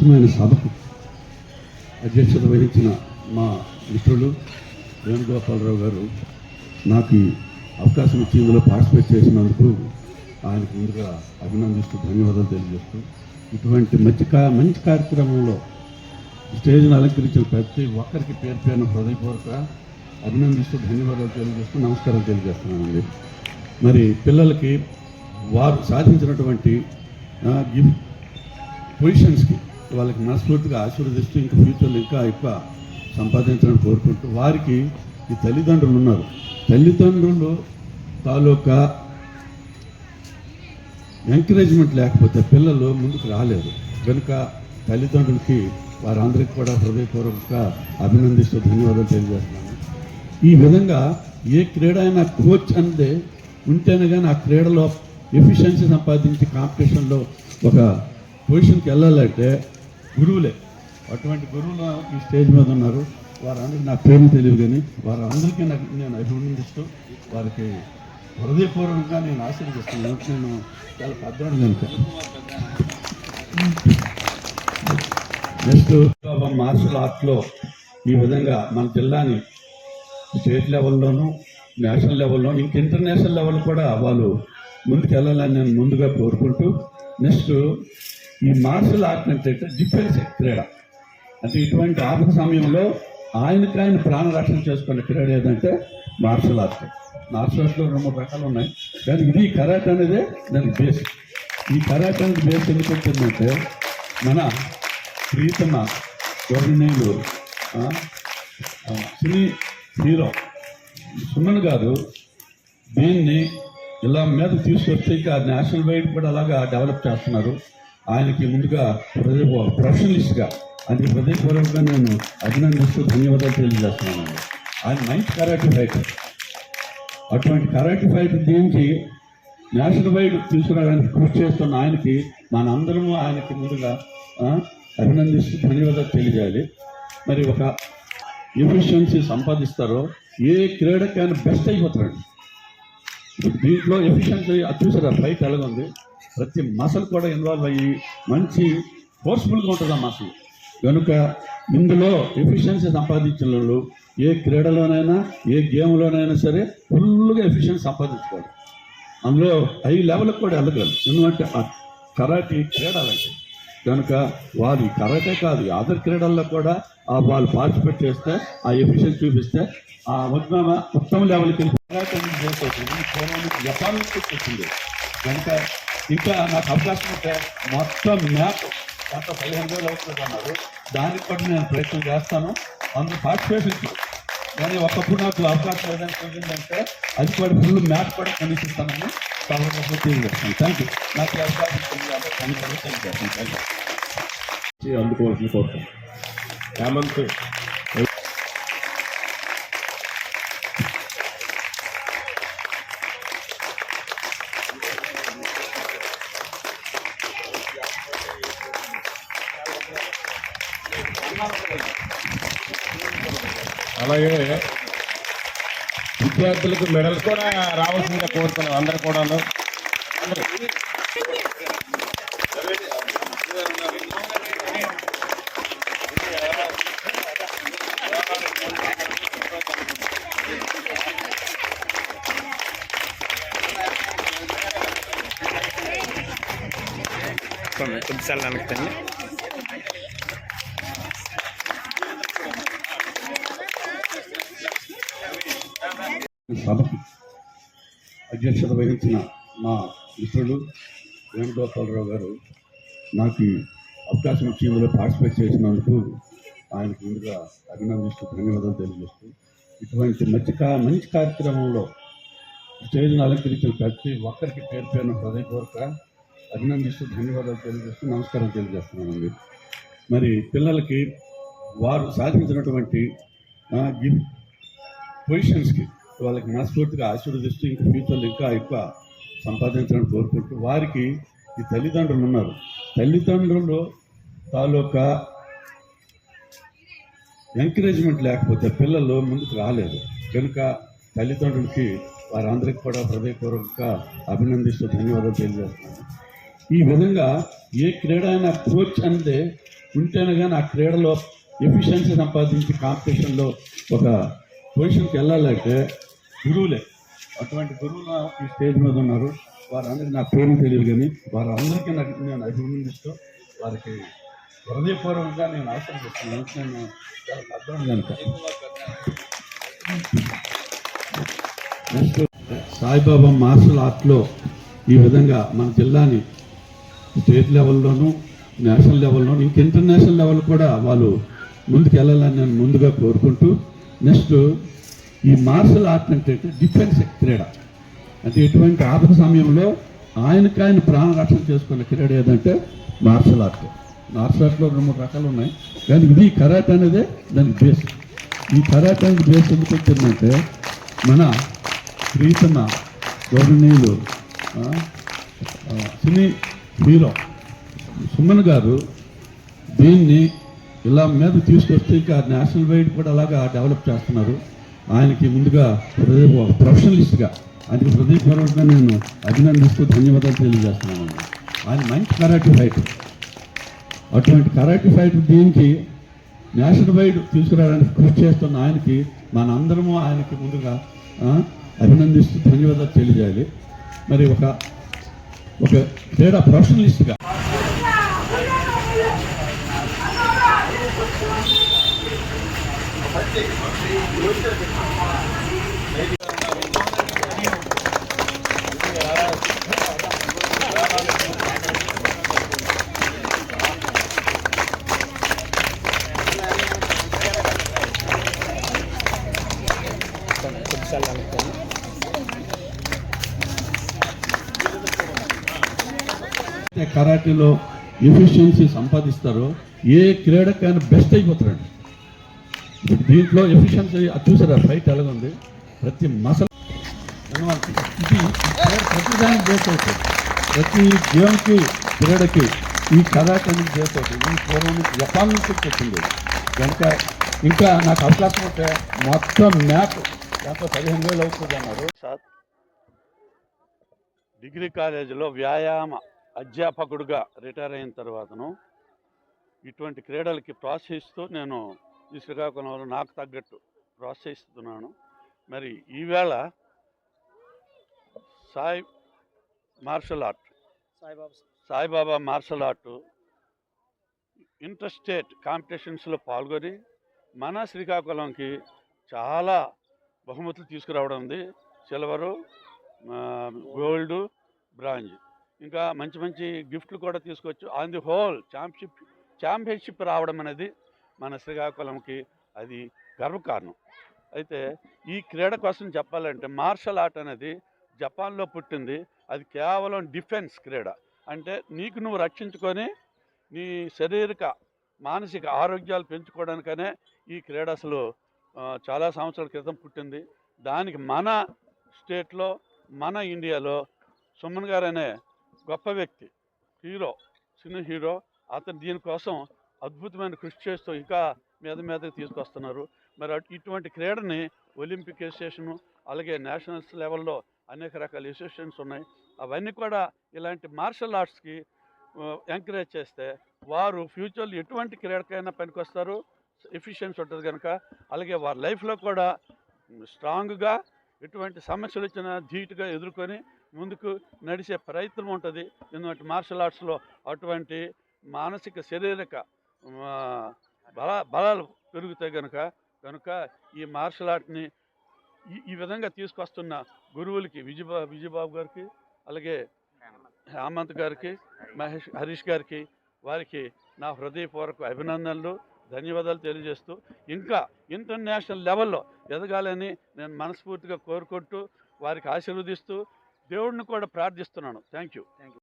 అద్భుతమైన సభకు అధ్యక్షత వహించిన మా మిత్రులు వేణుగోపాలరావు గారు నాకు ఈ అవకాశం ఇచ్చి ఇందులో పార్టిసిపేట్ చేసినందుకు ఆయనకు ముందుగా అభినందిస్తూ ధన్యవాదాలు తెలియజేస్తూ ఇటువంటి మంచి కార్యక్రమంలో స్టేజ్ను అలంకరించిన ప్రతి ఒక్కరికి పేరు పేరున హృదయపూర్వక అభినందిస్తూ ధన్యవాదాలు తెలియజేస్తూ నమస్కారాలు తెలియజేస్తున్నానండి. మరి పిల్లలకి వారు సాధించినటువంటి పొజిషన్స్కి వాళ్ళకి మనస్ఫూర్తిగా ఆశీర్వదిస్తూ ఇంకా ఫ్యూచర్లో ఇంకా ఎక్కువ సంపాదించాలని కోరుకుంటూ వారికి ఈ తల్లిదండ్రులు ఉన్నారు. తల్లిదండ్రులు తాలూకా ఎంకరేజ్మెంట్ లేకపోతే పిల్లలు ముందుకు రాలేరు. కనుక తల్లిదండ్రులకి వారందరికీ కూడా హృదయపూర్వకంగా అభినందిస్తూ ధన్యవాదాలు తెలియజేస్తున్నాను. ఈ విధంగా ఏ క్రీడ అయినా కోచ్ అనేది ఉంటేనే కానీ ఆ క్రీడలో ఎఫిషియన్సీ సంపాదించి కాంపిటీషన్లో ఒక పొజిషన్కి వెళ్ళాలంటే గురువులే. అటువంటి గురువులు ఈ స్టేజ్ మీద ఉన్నారు. వారందరికీ నా పేరు తెలియదు కానీ వారందరికీ నేను అభినందిస్తూ వారికి హృదయపూర్వకంగా నేను ఆశీర్వదిస్తున్నాను. నేను చాలా పెద్దవాడు కనుక. నెక్స్ట్ మార్షల్ ఆర్ట్లో ఈ విధంగా మన జిల్లాని స్టేట్ లెవెల్లోనూ నేషనల్ లెవెల్లోనూ ఇంక ఇంటర్నేషనల్ లెవెల్ కూడా వాళ్ళు ముందుకు వెళ్ళాలని నేను ముందుగా కోరుకుంటూ నెక్స్ట్ ఈ మార్షల్ ఆర్ట్ అంటే డిఫెన్స్ క్రీడ అంటే ఇటువంటి ఆపద సమయంలో ఆయన ప్రాణరక్షణ చేసుకునే క్రీడ ఏదంటే మార్షల్ ఆర్ట్. మార్షల్ ఆర్ట్స్లో 2-3 రకాలు ఉన్నాయి కానీ ఇది కరాటే అనేది దానికి బేస్. ఈ కరాటే అనేది బేస్ ఎందుకు వచ్చిందంటే మన ప్రీతమ గౌరవనీయులు సినీ హీరో సుమన్ గారు దీన్ని ఇలా మీద తీసుకొస్తే ఇంకా నేషనల్ వైడ్ కూడా అలాగా డెవలప్ చేస్తున్నారు. ఆయనకి ముందుగా ప్రొఫెషనలిస్ట్గా అందుకే హృదయపూర్వకంగా నేను అభినందిస్తూ ధన్యవాదాలు తెలియజేస్తున్నాను. ఆయన మంచి కరాటే ఫైటర్. అటువంటి కరాటే ఫైటర్ దీనికి నేషనల్ వైడ్ తీసుకురావడానికి కృషి చేస్తున్న ఆయనకి మనందరము ఆయనకి ముందుగా అభినందిస్తూ ధన్యవాదాలు తెలియజేయాలి. మరి ఒక ఎఫిషియన్సీ సంపాదిస్తారో ఏ క్రీడకైనా బెస్ట్ అయిపోతారండి. దీంట్లో ఎఫిషియన్సీ చూసారా ఫైట్ ఎలాగుంది. ప్రతి మసలు కూడా ఇన్వాల్వ్ అయ్యి మంచి ఫోర్స్ఫుల్గా ఉంటుంది ఆ మసలు. కనుక ఇందులో ఎఫిషియన్సీ సంపాదించిన వాళ్ళు ఏ క్రీడలోనైనా ఏ గేమ్లోనైనా సరే ఫుల్గా ఎఫిషియన్సీ సంపాదించుకోవాలి. అందులో హై లెవెల్కి కూడా వెళ్ళగలరు. ఎందుకంటే ఆ కరాటే క్రీడ అలాంటి కనుక వాళ్ళు కరాటే కాదు అదర్ క్రీడల్లో కూడా వాళ్ళు పార్టిసిపేట్ చేస్తే ఆ ఎఫిషియన్సీ చూపిస్తే ఆ ఉత్తమ లెవెల్కి జపాన్ నుంచి వచ్చింది. కనుక ఇంకా నాకు అవకాశం ఉంటే మొత్తం మ్యాప్ గత 15 రోజులు అవుతుంది అన్నారు. దానికి కూడా నేను ప్రయత్నం చేస్తాను. అందులో పార్టిసిపేషన్ కానీ ఒకప్పుడు నాకు అవకాశం ఏదైనా కుదిరిందంటే అది కూడా ఫుల్ మ్యాప్ కూడా కనిపిస్తానని తప్పకుండా తెలియజేస్తాను. Thank you. నాకు అవకాశం తెలియజేస్తాను. అందుకోవాల్సిన కోరుతాను. హేమంత్ అలాగే విద్యార్థులకు మెడల్ కూడా రావాల్సిందిగా కోరుతున్నాం. అందరు కూడా కొద్దిసార్లు వెనక్కండి. సభకు అధ్యక్షత వహించిన మా మిత్రులు వేణుగోపాలరావు గారు నాకు అవకాశం ఇచ్చి ఇందులో పార్టిసిపేట్ చేసినందుకు ఆయనకు ముందుగా అభినందిస్తూ ధన్యవాదాలు తెలియజేస్తూ ఇటువంటి మంచి కార్యక్రమంలో స్టేజ్ను అలంకరించిన ప్రతి ఒక్కరికి పేరు పేరున హృదయపూర్వక అభినందిస్తూ ధన్యవాదాలు తెలియజేస్తూ నమస్కారం తెలియజేస్తున్నానండి. మరి పిల్లలకి వారు సాధించినటువంటి పొజిషన్స్కి వాళ్ళకి మనస్ఫూర్తిగా ఆశీర్వదిస్తూ ఇంకా ఫ్యూచర్లో ఇంకా ఎక్కువ సంపాదించాలని కోరుకుంటూ వారికి ఈ తల్లిదండ్రులు ఉన్నారు. తల్లిదండ్రులు తాలూకా ఎంకరేజ్మెంట్ లేకపోతే పిల్లలు ముందుకు రాలేరు. కనుక తల్లిదండ్రులకి వారందరికీ కూడా హృదయపూర్వకంగా అభినందిస్తూ ధన్యవాదాలు తెలియజేస్తున్నాను. ఈ విధంగా ఏ క్రీడ అయినా కోచ్ అనేది ఉంటేనే కానీ ఆ క్రీడలో ఎఫిషియన్సీ సంపాదించి కాంపిటీషన్లో ఒక పొజిషన్కి వెళ్ళాలంటే గురువులే. అటువంటి గురువులు ఈ స్టేజ్ మీద ఉన్నారు. వారందరికీ నా పేరు తెలియదు, కానీ వారందరికీ నేను అభినందిస్తూ వారికి హృదయపూర్వకంగా నేను ఆశీర్వదిస్తున్నాను. నేను చాలా అర్థం కనుక. నెక్స్ట్ సాయిబాబా మార్షల్ ఆర్ట్లో ఈ విధంగా మన జిల్లాని స్టేట్ లెవెల్లోనూ నేషనల్ లెవెల్లోనూ ఇంక ఇంటర్నేషనల్ లెవెల్ కూడా వాళ్ళు ముందుకు వెళ్ళాలని నేను ముందుగా కోరుకుంటూ, నెక్స్ట్ ఈ మార్షల్ ఆర్ట్ అంటే డిఫెన్స్ క్రీడ. అంటే ఎటువంటి ఆపద సమయంలో ఆయన ప్రాణరక్షణ చేసుకున్న క్రీడ ఏదంటే మార్షల్ ఆర్ట్. మార్షల్ ఆర్ట్లో 2-3 రకాలు ఉన్నాయి, కానీ ఇది కరాటే అనేదే దానికి బేస్. ఈ కరాటే అనేది బేస్ ఎందుకు వచ్చిందంటే మన ప్రీతమ గౌరవనీయులు సినీ హీరో సుమన్ గారు దీన్ని ఇలా మీద తీసుకొస్తే ఇంకా నేషనల్ వైడ్ కూడా అలాగా డెవలప్ చేస్తున్నారు. ఆయనకి ముందుగా ప్రొఫెషనలిస్ట్గా ఆయనకి హృదయపూర్వకంగా నేను అభినందిస్తూ ధన్యవాదాలు తెలియజేస్తున్నాను. ఆయన మంచి కరాటే ఫైటర్. అటువంటి కరాటే ఫైటర్ దీనికి నేషనల్ వైడ్ తీసుకురావడానికి కృషి చేస్తున్న ఆయనకి మనందరము ఆయనకి ముందుగా అభినందిస్తూ ధన్యవాదాలు తెలియజేయాలి. మరి ఒక క్రీడా ప్రొఫెషనలిస్ట్గా కరాటీలో ఎఫిషియన్సీ సంపాదిస్తారో ఏ క్రీడకైనా బెస్ట్ అయిపోతారండి. దీంట్లో ఎఫిషియన్సీ చూసారా ఫైట్ ఎలాగుంది, ప్రతి మసల్ ఇది ప్రతిదానికి బేస్ అవుతుంది. ప్రతి గేమ్కి క్రీడకి ఈ కరాటే అనేది బేస్ అవుతుంది. ఈ పూర్వం నుంచి జపాన్ నుంచి వచ్చింది కనుక ఇంకా నాకు అవకాశం ఉంటే మొత్తం మ్యాప్ దాంట్లో 15,000 అవుతుంది అన్నారు. డిగ్రీ కాలేజీలో వ్యాయామ అధ్యాపకుడుగా రిటైర్ అయిన తర్వాతను ఇటువంటి క్రీడలకి ప్రోత్సహిస్తూ నేను ఈ శ్రీకాకుళంలో నాకు తగ్గట్టు ప్రోత్సహిస్తున్నాను. మరి ఈవేళ Saibaba martial art inter state కాంపిటీషన్స్లో పాల్గొని మన శ్రీకాకుళంకి చాలా బహుమతులు తీసుకురావడం ఉంది. సిల్వరు, గోల్డ్, బ్రాంజ్, ఇంకా మంచి మంచి గిఫ్ట్లు కూడా తీసుకొచ్చు. ఆన్ ది హోల్ ఛాంపియన్షిప్ రావడం అనేది మన శ్రీకాకుళంకి అది గర్వకారణం. అయితే ఈ క్రీడ కోసం చెప్పాలంటే మార్షల్ ఆర్ట్ అనేది జపాన్లో పుట్టింది. అది కేవలం డిఫెన్స్ క్రీడ. అంటే నీకు నువ్వు రక్షించుకొని నీ శారీరక మానసిక ఆరోగ్యాలు పెంచుకోవడానికనే ఈ క్రీడ అసలు చాలా సంవత్సరాల క్రితం పుట్టింది. దానికి మన స్టేట్లో మన ఇండియాలో సుమన్ గారు అనే గొప్ప వ్యక్తి, సినీ హీరో, అతను దీనికోసం అద్భుతమైన కృషి చేస్తూ ఇంకా మీదకి తీసుకొస్తున్నారు. మరి ఇటువంటి క్రీడని ఒలింపిక్ అసోసియేషను అలాగే నేషనల్స్ లెవెల్లో అనేక రకాల అసోసియేషన్స్ ఉన్నాయి. అవన్నీ కూడా ఇలాంటి మార్షల్ ఆర్ట్స్కి ఎంకరేజ్ చేస్తే వారు ఫ్యూచర్లో ఎటువంటి క్రీడకైనా పనికొస్తారు, ఎఫిషియన్సీ ఉంటుంది కనుక. అలాగే వారి లైఫ్లో కూడా స్ట్రాంగ్గా ఎటువంటి సమస్యలు వచ్చినా ధీటుగా ఎదుర్కొని ముందుకు నడిచే ప్రయత్నం ఉంటుంది. ఎందుకంటే మార్షల్ ఆర్ట్స్లో అటువంటి మానసిక శారీరక బలాలు పెరుగుతాయి కనుక ఈ మార్షల్ ఆర్ట్ని ఈ విధంగా తీసుకొస్తున్న గురువులకి విజయబాబు గారికి, అలాగే హేమంత్ గారికి, హరీష్ గారికి, వారికి నా హృదయపూర్వక అభినందనలు, ధన్యవాదాలు తెలియజేస్తూ ఇంకా ఇంటర్నేషనల్ లెవెల్లో ఎదగాలని నేను మనస్ఫూర్తిగా కోరుకుంటూ వారికి ఆశీర్వదిస్తూ దేవుడిని కూడా ప్రార్థిస్తున్నాను. Thank you.